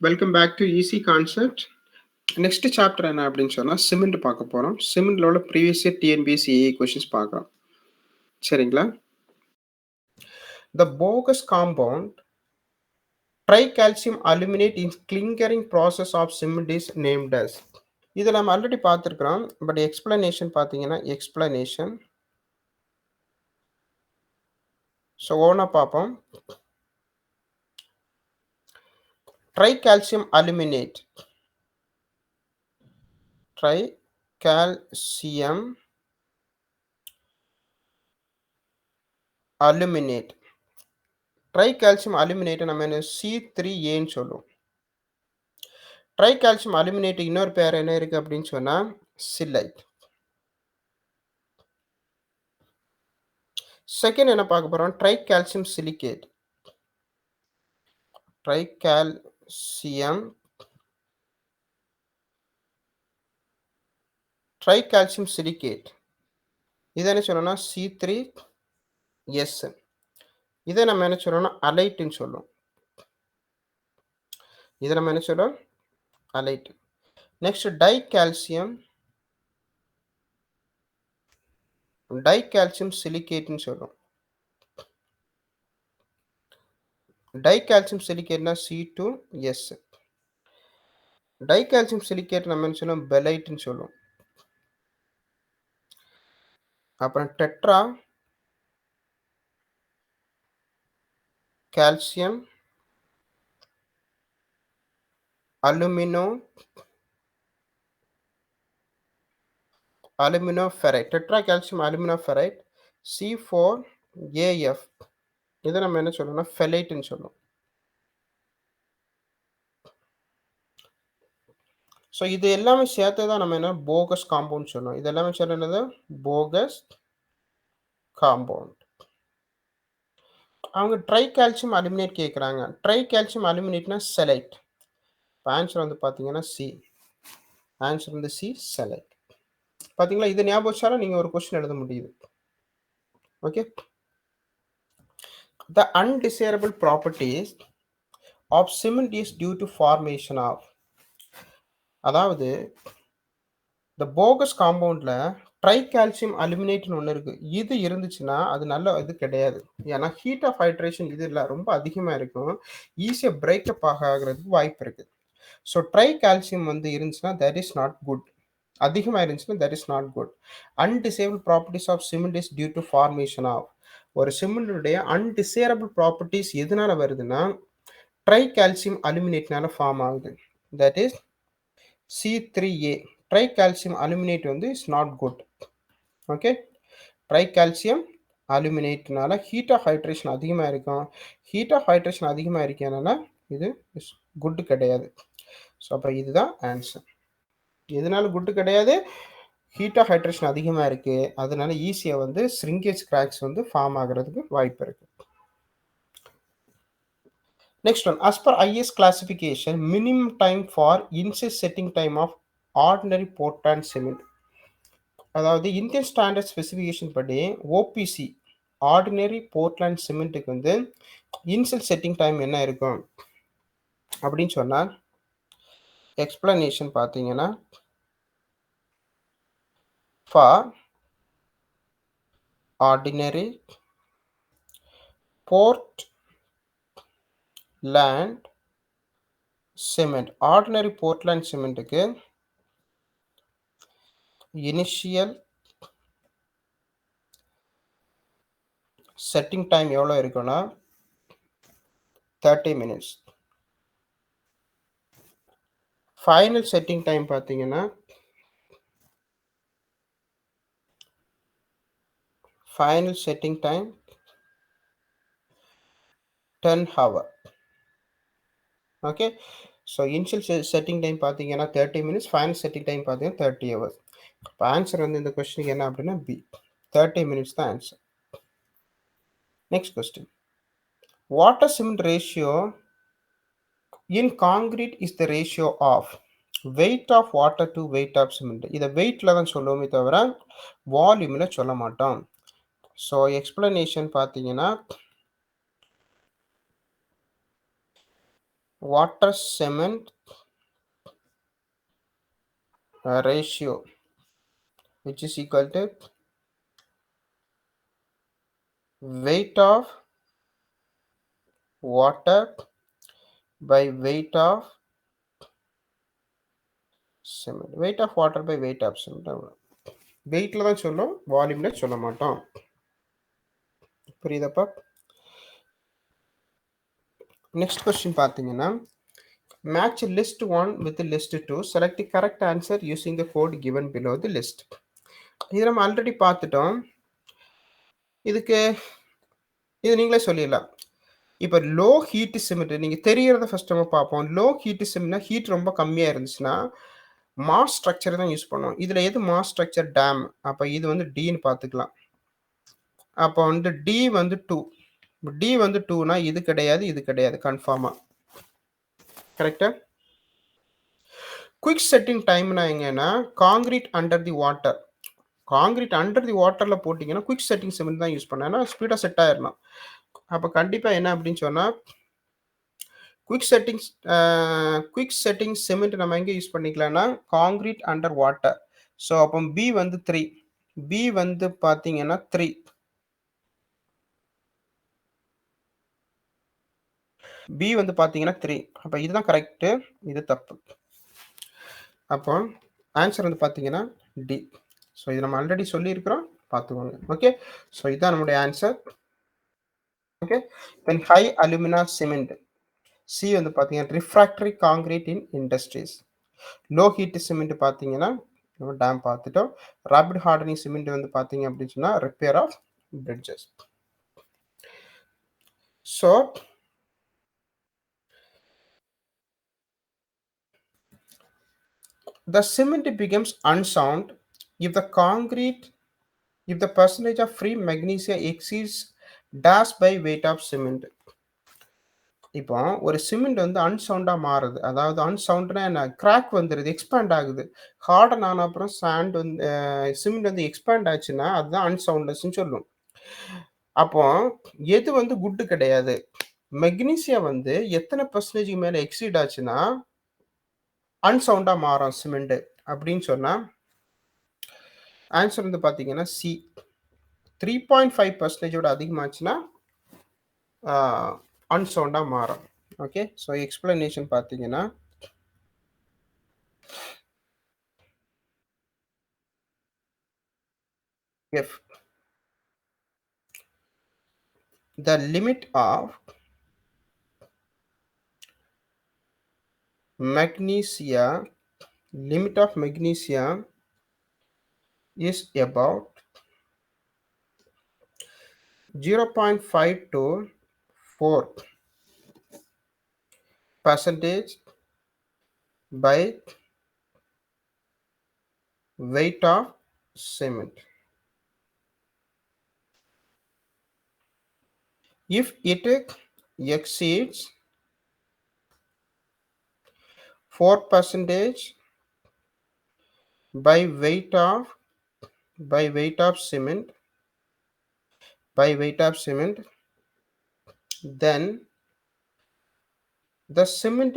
Welcome back to easy concept. Next chapter என்ன அப்படின்னு சொன்னால் சிமெண்ட் பார்க்க போகிறோம். சிமெண்ட்ல உள்ள previous year TNPSC AE questions பார்க்குறோம். சரிங்களா? The bogus compound tricalcium aluminate in clinkering process of cement is named as. இதை நம்ம ஆல்ரெடி பார்த்துருக்குறோம். பட் எக்ஸ்பிளனேஷன் பார்த்தீங்கன்னா எக்ஸ்பிளனேஷன் ஸோ ஓனா பார்ப்போம். tricalcium aluminate aluminate ட்ரைகால்சியம் அலுமினேட்டை நம்ம என்ன C3Aன்னு சொல்லுவோம். ட்ரைகால்சியம் அலுமினேட் இன்னொரு பேர் என்ன இருக்கு அப்படின்னு சொன்னா சில்லைட். செகண்ட் என்ன பார்க்க போறோம், ட்ரைகால்சியம் சிலிகேட். ட்ரைகால்சியம் சிலிகேட் இதை என்ன சொல்லணும்னா C3S. இதை நம்ம என்ன சொல்லணும்னா அலைட்டுன்னு சொல்லுவோம். இதை நம்ம என்ன சொல்லுவோம் அலைட். நெக்ஸ்ட் டைகால்சியம் சிலிகேட்னு சொல்லுவோம். டைகால்சியம் சிலிகேட்னா C2S. டைகால்சியம் சிலிகேட் நம்ம என்ன சொல்லுவோம் பெலைட்னு சொல்லுவோம். அப்புறம் tetra calcium aluminoferrite, tetra calcium aluminoferrite C4AF. இதை நம்ம என்ன சொல்லணும்னா ஃபெலைட்னு சொல்லுவோம். ஸோ இது எல்லாமே சேர்த்து தான் நம்ம என்ன போகஸ் காம்பவுண்ட் சொல்லுவோம். இது எல்லாமே சேர்த்து என்னது போகஸ் காம்பவுண்ட். அவங்க ட்ரைகால்சியம் அலுமினேட் கேட்குறாங்க. ட்ரைகால்சியம் அலுமினேட்னா செலைட். ஆன்சர் வந்து பார்த்தீங்கன்னா சி. ஆன்சர் வந்து சி செலைட். பார்த்தீங்களா, இது ஞாபகம் வச்சாலும் நீங்கள் ஒரு கொஸ்டின் எழுத முடியுது. Okay. The undesirable properties of cement is due to formation of. அதாவது இந்த போகஸ் காம்பவுண்டில் ட்ரைகால்சியம் அலுமினேட்னு ஒன்று இருக்குது. இது இருந்துச்சுன்னா அது நல்ல இது கிடையாது. ஏன்னா ஹீட் ஆஃப் ஹைட்ரேஷன் இதில் ரொம்ப அதிகமாக இருக்கும். ஈஸியாக பிரேக்கப் ஆகிறதுக்கு வாய்ப்பு இருக்குது. ஸோ ட்ரைகால்சியம் வந்து இருந்துச்சுன்னா தட் இஸ் நாட் குட். அதிகமாக இருந்துச்சுன்னா that is not good. Undesirable properties of cement is due to formation of. ஒரு சிமெண்டுடைய அன்டிசேரபிள் ப்ராப்பர்ட்டிஸ் எதனால வருதுன்னா ட்ரைகால்சியம் அலுமினேட்னால ஃபார்ம் ஆகுது. That is C3A. Tricalcium aluminate வந்து is not good. Okay. Tricalcium அலுமினேட்னால ஹீட் ஆஃப் ஹைட்ரேஷன் அதிகமாக இருக்கும். ஹீட் ஆஃப் ஹைட்ரேஷன் அதிகமாக இருக்கனால இது இஸ் குட் கிடையாது. ஸோ அப்போ இதுதான் ஆன்சர். எதனால குட்டு கிடையாது, ஹீட் ஆஃப் ஹைட்ரேஷன் அதிகமாக இருக்குது, அதனால ஈஸியாக வந்து ஸ்ரிங்கேஜ் கிராக்ஸ் வந்து ஃபார்ம் ஆகிறதுக்கு வாய்ப்பு இருக்குது. Next one, as per IS classification, minimum time for insist setting time of ordinary Portland cement. அதாவது இந்தியன் ஸ்டாண்டர்ட் ஸ்பெசிஃபிகேஷன் படி ஓபிசி ஆர்டினரி போர்ட்லேண்ட் சிமெண்ட்டுக்கு வந்து இன்சியல் செட்டிங் டைம் என்ன இருக்கும் அப்படின்னு சொன்னால் எக்ஸ்பிளனேஷன் பார்த்தீங்கன்னா for ordinary Portland cement, ordinary Portland சிமெண்ட்டுக்கு initial setting time எவ்வளோ இருக்குன்னா 30 minutes. ஃபைனல் செட்டிங் டைம் பார்த்தீங்கன்னா final setting time 10 hour. Okay. So initial setting time பார்த்தீங்கன்னா 30 minutes, ஃபைனல் செட்டிங் டைம் பார்த்தீங்கன்னா 30 hours. இப்போ ஆன்சர் வந்து இந்த கொஸ்டினுக்கு என்ன அப்படின்னா பி, 30 minutes தான் answer. Next question, water cement ratio in concrete is the ratio of weight of water to weight of cement. இதை வெயிட்டில் தான் சொல்லுவோமே தவிர வால்யூமில் சொல்ல மாட்டோம். ஸோ எக்ஸ்பிளனேஷன் பார்த்தீங்கன்னா water cement ratio, which is equal to weight of water by weight of cement. Weight of water by weight of cement. வெயிட்ல தான் சொல்லும், வால்யூம்ல சொல்ல மாட்டோம். புரியுதாப்பா? நெக்ஸ்ட் கொஸ்டின் பார்த்தீங்கன்னா, match list 1 with list 2. Select the correct answer using the code given below the list. இது நம்ம already பார்த்துட்டோம். இதுக்கு இது நீங்களே சொல்லிடலாம். இப்போ லோ ஹீட் சிமெண்ட் நீங்க தெரியறத ஃபர்ஸ்ட் நம்ம பார்ப்போம். லோ ஹீட் சிமெண்ட்னா ஹீட் ரொம்ப கம்மியா இருந்துச்சுன்னா, மாஸ் ஸ்ட்ரக்சர் தான் யூஸ் பண்ணுவோம். இதுல எது மாஸ் ஸ்ட்ரக்சர்? டேம். அப்ப இது வந்து Dன்னு பார்த்துக்கலாம். அப்போ வந்து D வந்து 2. D வந்து 2னா இது கிடையாது, இது கிடையாது கன்ஃபார்மா. கரெக்ட்டா? குயிக் செட்டிங் டைம்னா எங்கன்னா, concrete under the water. Concrete under the வாட்டர்ல போட்டீங்கன்னா, குயிக் செட்டிங் சிமெண்ட் தான் யூஸ் பண்ணணும். ஏன்னா ஸ்பீடா செட் ஆயிரணும். அப்ப கண்டிப்பா என்ன அப்படின்னு சொன்னா, குயிக் செட்டிங் சிமெண்ட் நம்ம எங்க யூஸ் பண்ணிக்கலாம்னா, கான்கிரீட் அண்டர் வாட்டர். ஸோ அப்போ பி வந்து 3. பி வந்து பார்த்தீங்கன்னா 3. பி வந்து பார்த்தீங்கன்னா 3. அப்ப இதுதான் கரெக்ட். இது தப்பு. அப்போ ஆன்சர் வந்து பார்த்தீங்கன்னா டி. ஸோ இது நம்ம ஆல்ரெடி சொல்லியிருக்கிறோம். பார்த்துக்கோங்க. ஓகே. ஸோ இதுதான் நம்முடைய answer. Okay. Then high alumina cement. C வந்து பார்த்தீங்கன்னா ரிஃப்ராக்டரி காங்கிரீட் இன் இண்டஸ்ட்ரீஸ். லோ ஹீட் சிமெண்ட் பார்த்தீங்கன்னா நம்ம டேம் பார்த்துட்டோம். ராபிட் ஹார்டனிங் சிமெண்ட் வந்து பார்த்தீங்க அப்படின்னு சொன்னா repair of bridges. So the cement becomes unsound if the concrete if the percentage of free magnesia exceeds dash by weight of cement. இப்போ ஒரு cement வந்து அன்சவுண்டா மாறுது. அதாவது அன்சவுண்ட்னா என்ன? கிராக் வந்துருது, எக்ஸ்பேண்ட் ஆகுது. ஹார்டன் ஆன அப்புறம் சாண்ட் வந்து சிமெண்ட் வந்து எக்ஸ்பேண்ட் ஆச்சுன்னா அதுதான் அன்சவுண்ட்னஸ்ன்னு சொல்லும். அப்போ எது வந்து குட் கிடையாது? மெக்னீசியா வந்து எத்தனை பெர்சன்டேஜ்க்கு மேல எக்ஸீட் ஆச்சுன்னா அன்சவுண்டா மாறும் சிமெண்ட் அப்படின்னு சொன்னா ஆன்சர் வந்து பாத்தீங்கன்னா சி. 3.5% அதிகமாச்சுன்னா அன்சவுண்டா மாறும். ஓகே. ஸோ எக்ஸ்பிளனேஷன் பார்த்தீங்கன்னா if the limit of magnesia is about 0.5 to 4 percentage by weight of cement. If it exceeds 4 percentage by weight of cement, then the cement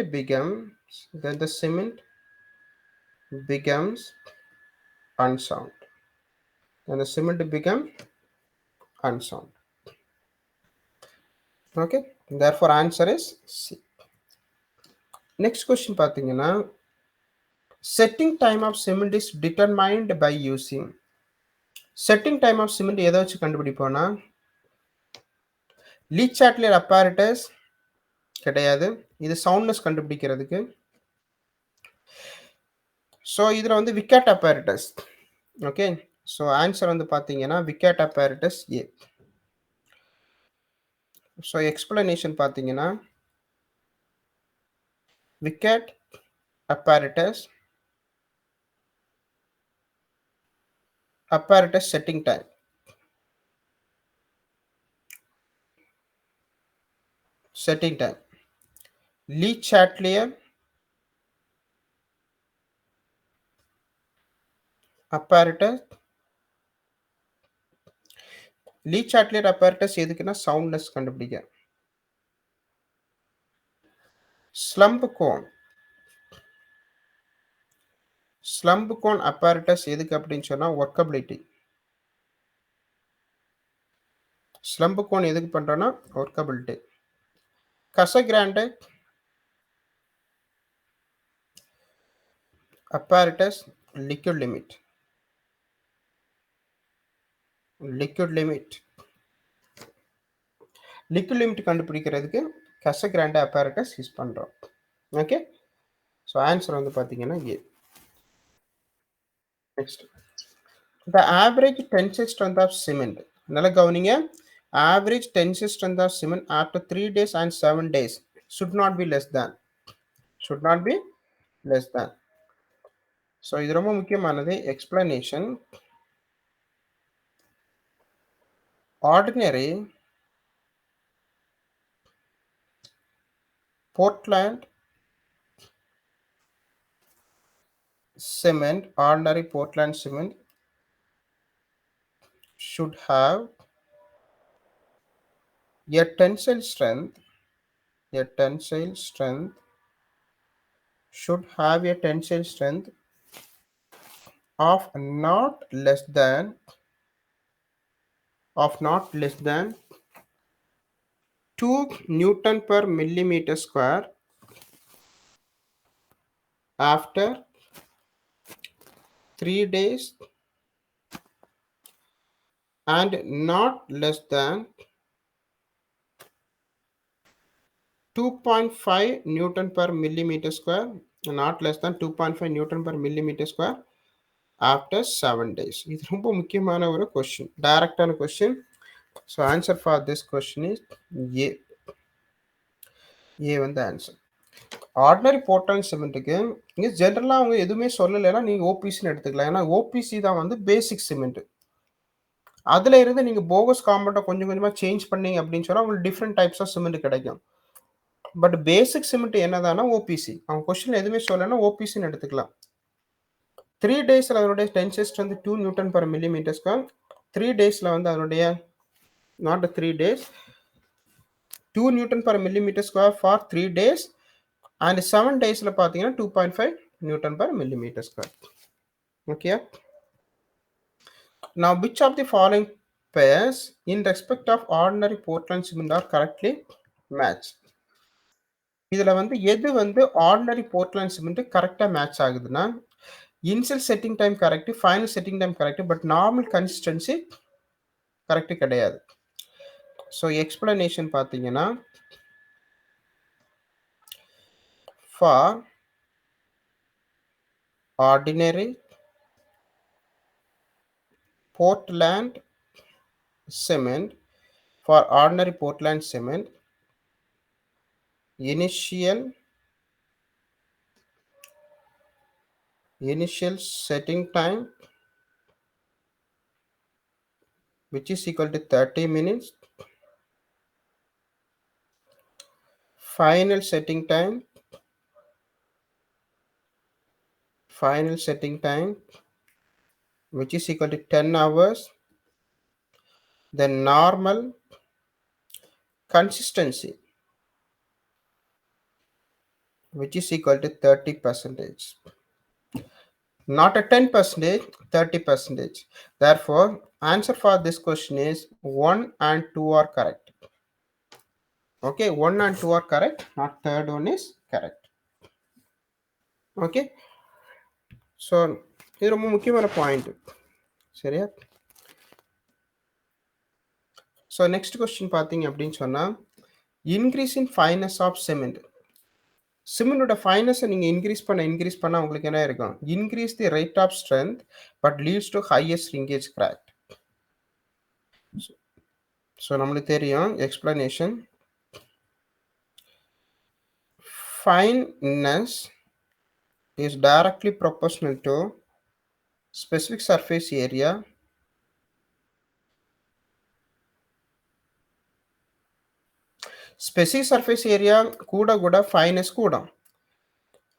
becomes unsound. And the cement become unsound. Okay. Therefore answer is C. Next question பார்த்தீங்கன்னா, setting time of cement is determined by using. setting time of cement எதை வச்சு கண்டுபிடிப்போம்னா, leech சாட்லியர் apparatus கிடையாது. இது soundness கண்டுபிடிக்கிறதுக்கு. So இதுல வந்து wicket apparatus. Okay. So answer வந்து பார்த்தீங்கன்னா விக்கெட் apparatus ஏ. ஸோ எக்ஸ்பிளனேஷன் பார்த்தீங்கன்னா wicket apparatus setting time. Lee Chatelier apparatus. Lee Chatelier apparatus எதுக்குன்னா சவுண்ட்னஸ் கண்டுபிடிக்க. Slump cone. Slump cone apparatus எதுக்கு அப்படின்னு சொன்னா ஒர்க்கபிலிட்டி. ஸ்லம்ப் கோன் எதுக்கு பண்றோம்னா workability. Casagrande apparatus liquid limit. liquid limit liquid limit கண்டுபிடிக்கிறதுக்கு Casagrande apparatus use பண்றோம். Okay, so answer வந்து பார்த்தீங்கன்னா A. Next, the average tensile strength of cement. நல்லா கவனிங்க, average tensile strength of cement after 3 days and 7 days should not be less than. should not be less than. So இது ரொம்ப முக்கியமானது. explanation. ordinary Portland cement, ordinary Portland cement should have a tensile strength, a tensile strength should have a tensile strength of not less than 2 Newton per millimeter square after 3 days and not less than 2.5 Newton per millimeter square, not less than 2.5 Newton per millimeter square after 7 days. இது ரொம்ப முக்கியமான ஒரு question, டைரக்டான question. So answer for this question is A. A வந்து answer. Ordinary Portland சிமெண்ட்டுக்கு இங்கே ஜென்ரலாக அவங்க எதுவுமே சொல்லலைன்னா நீங்கள் ஓபிசின்னு எடுத்துக்கலாம். ஏன்னா ஓபிசி தான் வந்து பேசிக் சிமெண்ட். அதில் இருந்து நீங்கள் போகஸ் காம்பவுண்டை கொஞ்சம் கொஞ்சமாக சேஞ்ச் பண்ணீங்க அப்படின்னு சொன்னால் உங்களுக்கு டிஃப்ரெண்ட் டைப்ஸ் ஆஃப் சிமெண்ட் கிடைக்கும். பட் பேசிக் சிமெண்ட் என்னதானா ஓபிசி. அவங்க கொஸ்டின் எதுவுமே சொல்லலைன்னா ஓபிசின்னு எடுத்துக்கலாம். 3 டேஸில் அதனுடைய tensile strength 2 newton per millimetre square. 3 டேஸில் வந்து அதனுடைய not 3 days 2 newton per millimetre square for 3 days and 7 டேஸில் பார்த்தீங்கன்னா 2.5 newton per millimetre square. Okay, now which of the following pairs in respect of ordinary Portland cement are correctly matched? இதில் வந்து எது வந்து ordinary Portland cement கரெக்டாக match ஆகுதுன்னா initial setting time correct, final setting time correct, but normal consistency correct கிடையாது. So explanation பார்த்தீங்கன்னா for ordinary Portland cement, for ordinary Portland cement, initial setting time which is equal to 30 minutes, final setting time which is equal to 10 hours, then normal consistency which is equal to 30%, not a 10%, 30%. Therefore answer for this question is 1 and 2 are correct. Okay, 1 and 2 are correct, not third one is correct. Okay, so இது ரொம்ப முக்கியமான point. சரியா? So next question பார்த்தீங்க அப்படின்னு சொன்னால் increase in fineness of cement. சிமெண்டோட ஃபைனஸை நீங்கள் இன்க்ரீஸ் பண்ண உங்களுக்கு என்ன இருக்கும்? Increase the rate of strength but leads to highest shrinkage crack. So நம்மளுக்கு தெரியும் explanation. Fineness is directly proportional to specific surface area கூட ஃபைனஸ் கூடும்.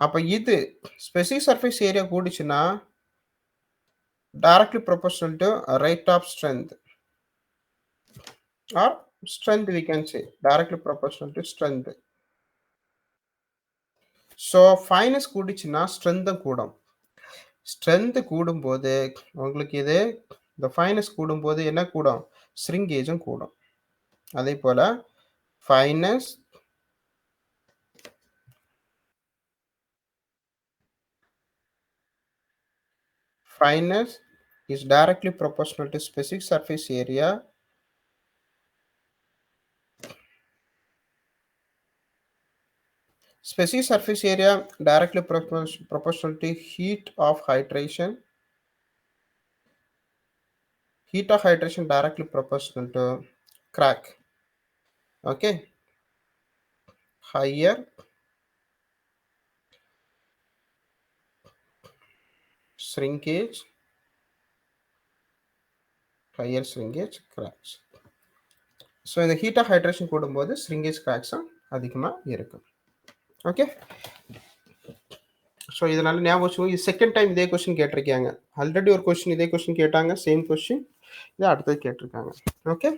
அப்போ இது ஸ்பெசிஃபிக் சர்ஃபேஸ் ஏரியா கூடுச்சுன்னா directly proportional to rate of strength or strength, we can say directly proportional to strength. So fineness கூடிச்சுன்னா ஸ்ட்ரென்த்தும் கூடும். ஸ்ட்ரென்த் கூடும்போது உங்களுக்கு இது இந்த ஃபைனஸ் கூடும்போது என்ன கூடும்? ஷ்ரிங்கேஜும் கூடும். அதே போல fines is directly proportional to specific surface area directly proportional to heat of hydration. Heat of hydration directly proportional to crack. Okay. Higher shrinkage cracks. So இந்த ஹீட் ஆஃப் ஹைட்ரேஷன் கூடும்போது shrinkage cracks-உம் அதிகமாக இருக்கும். ஓகே. ஸோ இதனால ஞாபகம் வச்சுக்கோங்க. இது second time இதே question கேட்டிருக்காங்க. ஆல்ரெடி ஒரு கொஸ்டின் இதே கொஸ்டின் கேட்டாங்க, சேம் கொஸ்டின். இது அடுத்தது கேட்டிருக்காங்க. ஓகே.